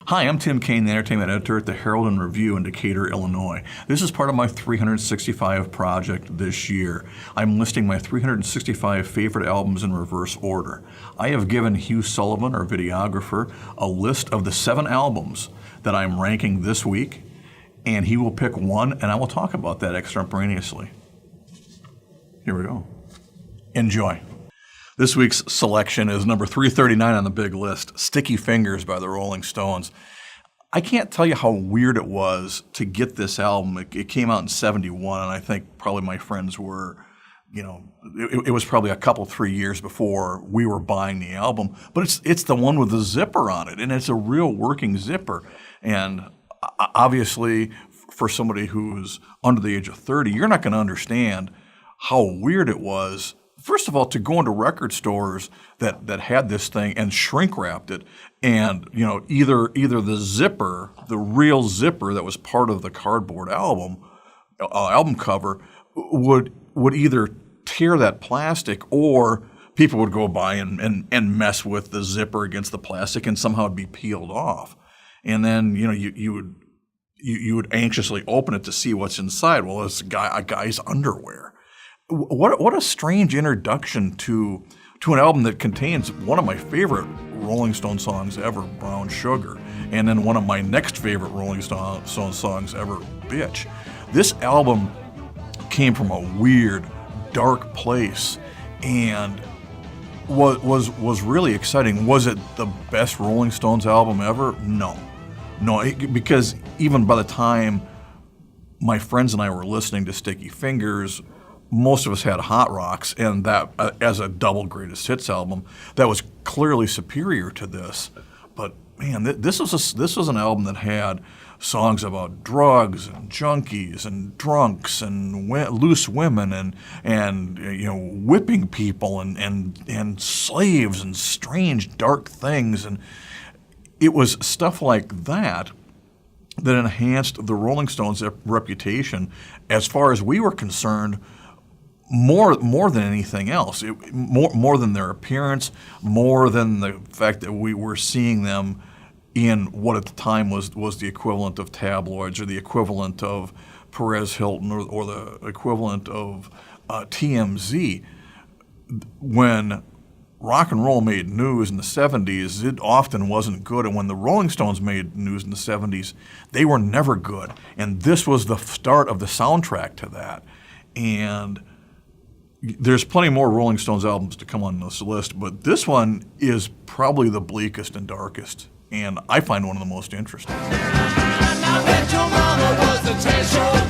Hi, I'm Tim Kane, the entertainment editor at the Herald and Review in Decatur, Illinois. This is part of my 365 project this year. I'm listing my 365 favorite albums in reverse order. I have given Hugh Sullivan, our videographer, a list of the 7 albums that I'm ranking this week, and he will pick one, and I will talk about that extemporaneously. Here we go. Enjoy. This week's selection is number 339 on the big list, Sticky Fingers by the Rolling Stones. I can't tell you how weird it was to get this album. It came out in 71, and I think probably my friends were, it was probably a couple, 3 years before we were buying the album. But it's the one with the zipper on it, and it's a real working zipper. And obviously, for somebody who's under the age of 30, you're not going to understand how weird it was. First of all, to go into record stores that had this thing and shrink wrapped it, and either the zipper, the real zipper that was part of the cardboard album cover, would either tear that plastic, or people would go by and mess with the zipper against the plastic, and somehow it'd be peeled off, and then you would anxiously open it to see what's inside. Well, it's a guy's underwear. What a strange introduction to an album that contains one of my favorite Rolling Stone songs ever, Brown Sugar, and then one of my next favorite Rolling Stone songs ever, Bitch. This album came from a weird, dark place and was really exciting. Was it the best Rolling Stones album ever? No, because even by the time my friends and I were listening to Sticky Fingers, most of us had Hot Rocks, and that as a double greatest hits album, that was clearly superior to this. But man, this was an album that had songs about drugs and junkies and drunks and loose women and whipping people and slaves and strange dark things, and it was stuff like that enhanced the Rolling Stones' reputation, as far as we were concerned, more than anything else. More than their appearance, more than the fact that we were seeing them in what at the time was the equivalent of tabloids, or the equivalent of Perez Hilton, or the equivalent of TMZ. When rock and roll made news in the 70s, it often wasn't good. And when the Rolling Stones made news in the 70s, they were never good. And this was the start of the soundtrack to that. And there's plenty more Rolling Stones albums to come on this list, but this one is probably the bleakest and darkest, and I find one of the most interesting. I bet your mama was the treasure.